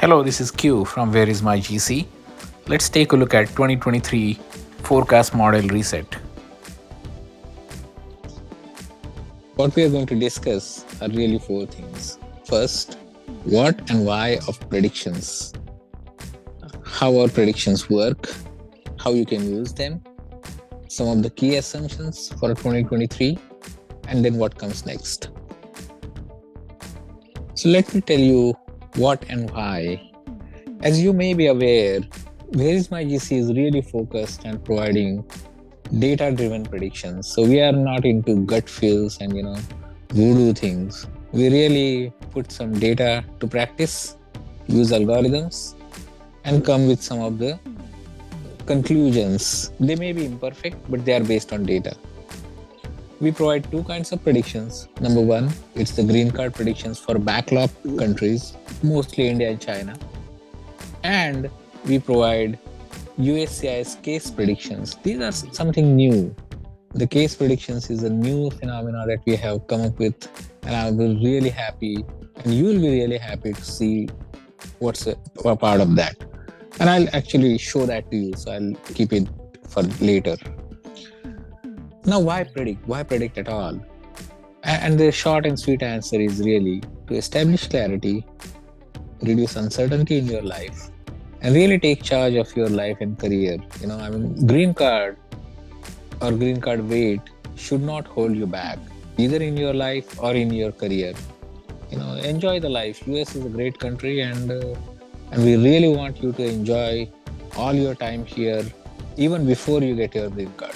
Hello, this is Q from WhereismyGC. Let's take a look at 2023 forecast model reset. What we are going to discuss are really four things. First, what and why of predictions, how our predictions work, how you can use them, some of the key assumptions for 2023, and then what comes next. So let me tell you what and why. As you may be aware, WhereismyGC is really focused on providing data-driven predictions. So we are not into gut feels and voodoo things. We really put some data to practice, use algorithms, and come with some of the conclusions. They may be imperfect, but they are based on data. We provide two kinds of predictions. Number one, it's the green card predictions for backlog countries, mostly India and China. And we provide USCIS case predictions. These are something new. The case predictions is a new phenomena that we have come up with, and I will be really happy, and you will be really happy to see what's a part of that. And I'll actually show that to you, so I'll keep it for later. Now, why predict? Why predict at all? And the short and sweet answer is really to establish clarity, reduce uncertainty in your life, and really take charge of your life and career. Green card or green card weight should not hold you back, either in your life or in your career. Enjoy the life. US is a great country, and we really want you to enjoy all your time here, even before you get your green card.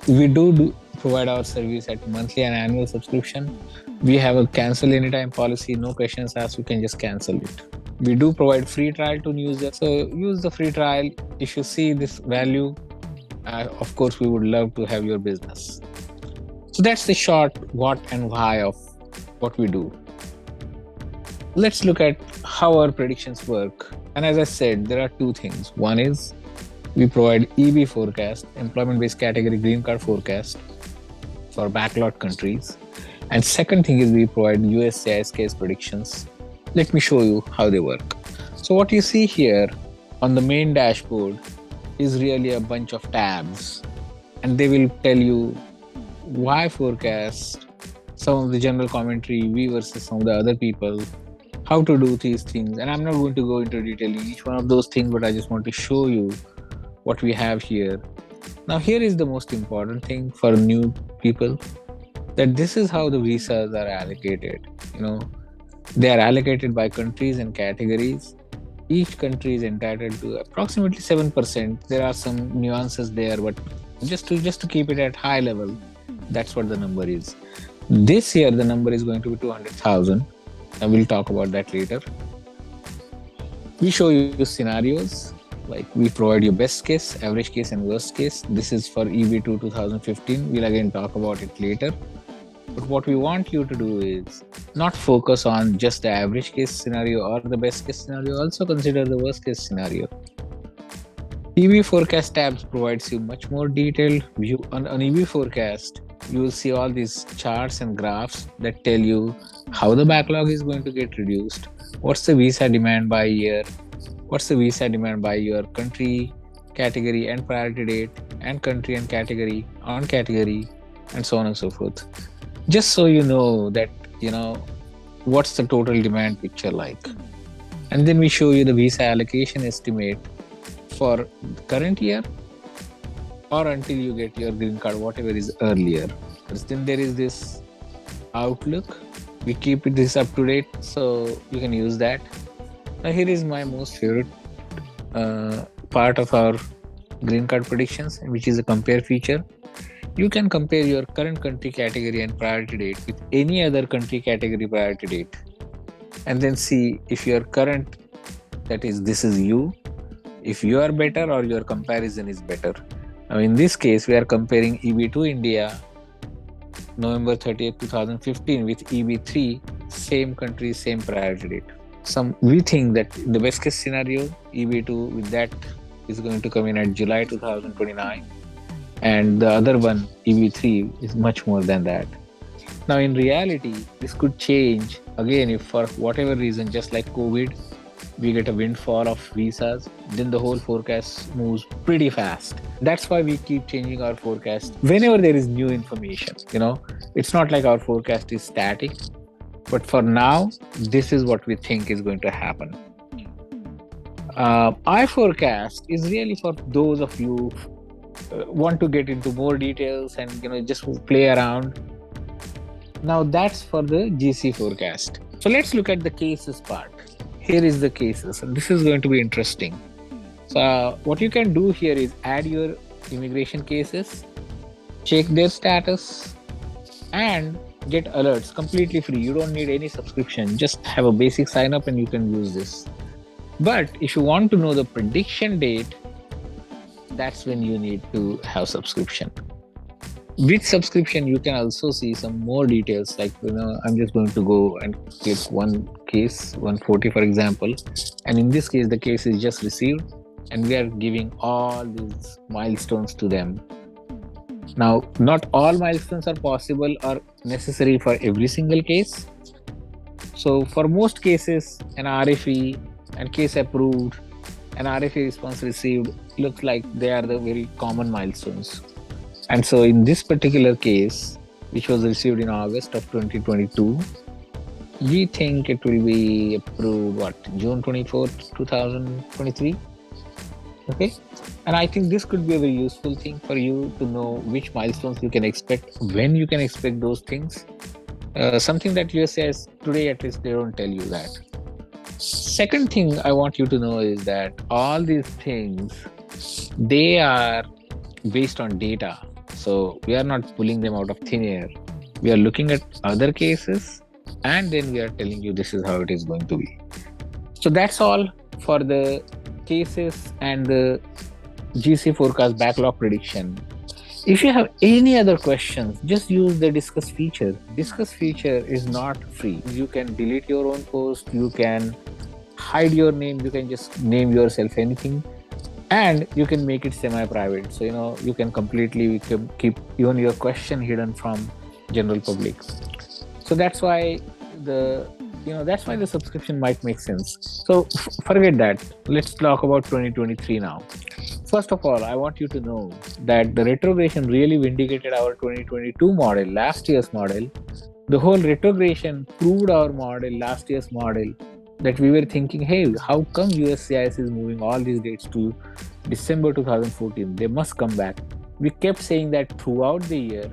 We do provide our service at monthly and annual subscription. We have a cancel anytime policy, no questions asked, you can just cancel it. We do provide free trial to users, so use the free trial. If you see this value, of course, we would love to have your business. So that's the short what and why of what we do. Let's look at how our predictions work. And as I said, there are two things. One is we provide EB forecast, employment-based category green card forecast for backlog countries. And second thing is we provide USCIS case predictions. Let me show you how they work. So what you see here on the main dashboard is really a bunch of tabs, and they will tell you why forecast, some of the general commentary, we versus some of the other people, how to do these things. And I'm not going to go into detail in each one of those things, but I just want to show you what we have here. Now, here is the most important thing for new people, that this is how the visas are allocated. They are allocated by countries and categories. Each country is entitled to approximately 7%. There are some nuances there, but just to keep it at high level, that's what the number is. This year, the number is going to be 200,000. And we'll talk about that later. We show you scenarios, like we provide you best case, average case, and worst case. This is for EB2 2015. We'll again talk about it later. But what we want you to do is not focus on just the average case scenario or the best case scenario. Also consider the worst case scenario. EB forecast tabs provides you much more detailed view. On EB forecast, you will see all these charts and graphs that tell you how the backlog is going to get reduced, what's the visa demand by year, what's the visa demand by your country, category and priority date, and country and category, on category, and so on and so forth. Just so you know that, what's the total demand picture like. And then we show you the visa allocation estimate for the current year or until you get your green card, whatever is earlier. Then there is this outlook. We keep this up to date, so you can use that. Now, here is my most favorite part of our green card predictions, which is a compare feature. You can compare your current country category and priority date with any other country category priority date, and then see if your current, that is, this is you, if you are better or your comparison is better. Now, in this case, we are comparing EB2 India, November 30th, 2015 with EB3, same country, same priority date. We think that the best case scenario, EB2 with that is going to come in at July 2029. And the other one, EB3, is much more than that. Now, in reality, this could change again if for whatever reason, just like COVID, we get a windfall of visas, then the whole forecast moves pretty fast. That's why we keep changing our forecast whenever there is new information. It's not like our forecast is static, but for now, this is what we think is going to happen. I forecast is really for those of you want to get into more details and just play around. Now that's for the GC forecast. So let's look at the cases part. Here is the cases, and this is going to be interesting. So what you can do here is add your immigration cases, check their status, and get alerts completely free. You don't need any subscription. Just have a basic sign up and you can use this. But if you want to know the prediction date, that's when you need to have subscription. With subscription, you can also see some more details. Like, I'm just going to go and click one case, 140, for example. And in this case, the case is just received, and we are giving all these milestones to them. Now, not all milestones are possible or necessary for every single case. So for most cases, an RFE and case approved, an RFE response received looks like they are the very common milestones. And so in this particular case, which was received in August of 2022, we think it will be approved, June 24th, 2023? Okay. And I think this could be a very useful thing for you to know which milestones you can expect, when you can expect those things. Something that USCIS today, at least, they don't tell you that. Second thing I want you to know is that all these things, they are based on data. So we are not pulling them out of thin air. We are looking at other cases, and then we are telling you this is how it is going to be. So that's all for the cases and the GC forecast backlog prediction. If you have any other questions, just use the discuss feature. Discuss feature is not free. You can delete your own post, you can hide your name, you can just name yourself anything, and you can make it semi-private. So you can completely keep even your question hidden from general public. So that's why the subscription might make sense. So forget that. Let's talk about 2023 now. First of all, I want you to know that the retrogression really vindicated our 2022 model, last year's model. The whole retrogression proved our model, last year's model, that we were thinking, hey, how come USCIS is moving all these dates to December 2014? They must come back. We kept saying that throughout the year.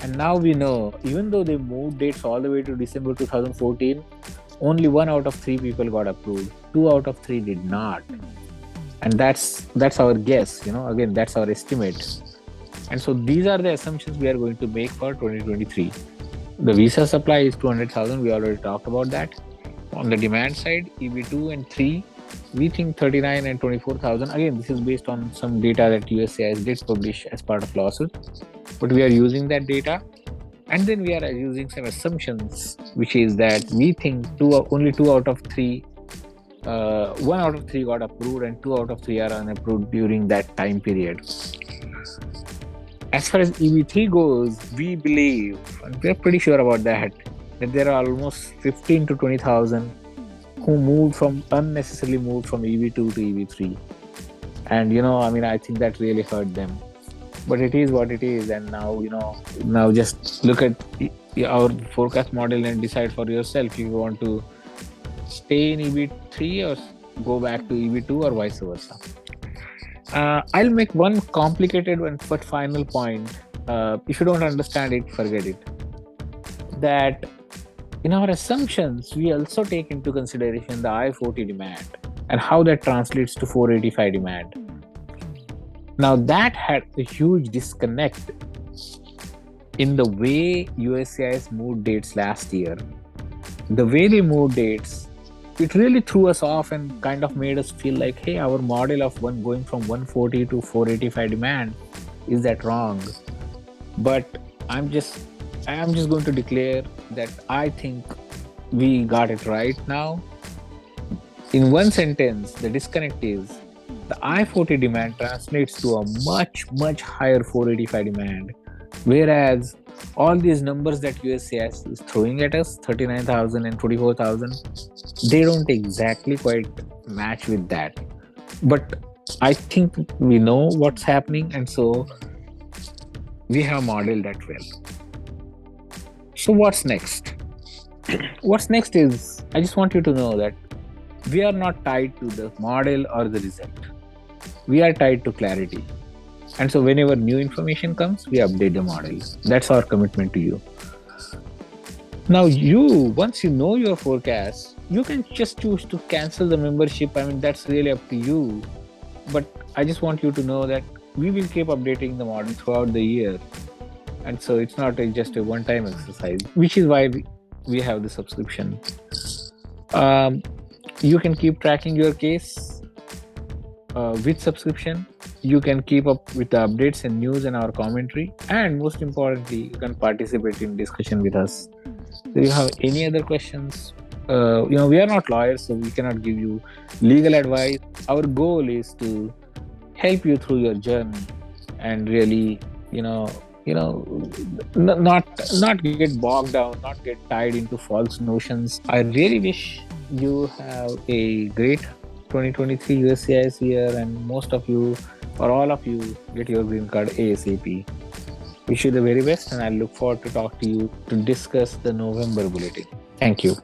And now we know, even though they moved dates all the way to December 2014, only 1 out of 3 people got approved. 2 out of 3 did not. And that's our guess, again, that's our estimate. And so these are the assumptions we are going to make for 2023. The visa supply is 200,000. We already talked about that. On the demand side, EB2 and 3, we think 39 and 24,000. Again, this is based on some data that USCIS did publish as part of lawsuit. But we are using that data. And then we are using some assumptions, which is that we think only 2 out of 3 1 out of 3 got approved and 2 out of 3 are unapproved during that time period. As far as EB3 goes, we believe, and we're pretty sure about that there are almost 15 to 20,000 who unnecessarily moved from EB2 to EB3. And I think that really hurt them. But it is what it is, and now just look at our forecast model and decide for yourself if you want to stay in EB3 or go back to EB2 or vice versa. I'll make one complicated but final point. If you don't understand it, forget it. That in our assumptions, we also take into consideration the I-40 demand and how that translates to 485 demand. Now that had a huge disconnect in the way USCIS moved dates last year. The way they moved dates, it really threw us off and kind of made us feel like, hey, our model of going from 140 to 485 demand, is that wrong? But I am just going to declare that I think we got it right now. In one sentence, the disconnect is the I-40 demand translates to a much, much higher 485 demand, whereas all these numbers that USCIS is throwing at us, 39,000 and 24,000, they don't exactly quite match with that. But I think we know what's happening, and so we have modeled that well. So what's next? What's next is, I just want you to know that we are not tied to the model or the result. We are tied to clarity. And so whenever new information comes, we update the model. That's our commitment to you. Now, once you know your forecast, you can just choose to cancel the membership. I mean, that's really up to you. But I just want you to know that we will keep updating the model throughout the year. And so it's not just a one-time exercise, which is why we have the subscription. You can keep tracking your case with subscription. You can keep up with the updates and news and our commentary. And most importantly, you can participate in discussion with us. Do you have any other questions? We are not lawyers, so we cannot give you legal advice. Our goal is to help you through your journey and really, not get bogged down, not get tied into false notions. I really wish you have a great 2023 USCIS year, and most of you or all of you get your green card ASAP. Wish you the very best, and I look forward to talk to you to discuss the November bulletin. Thank you.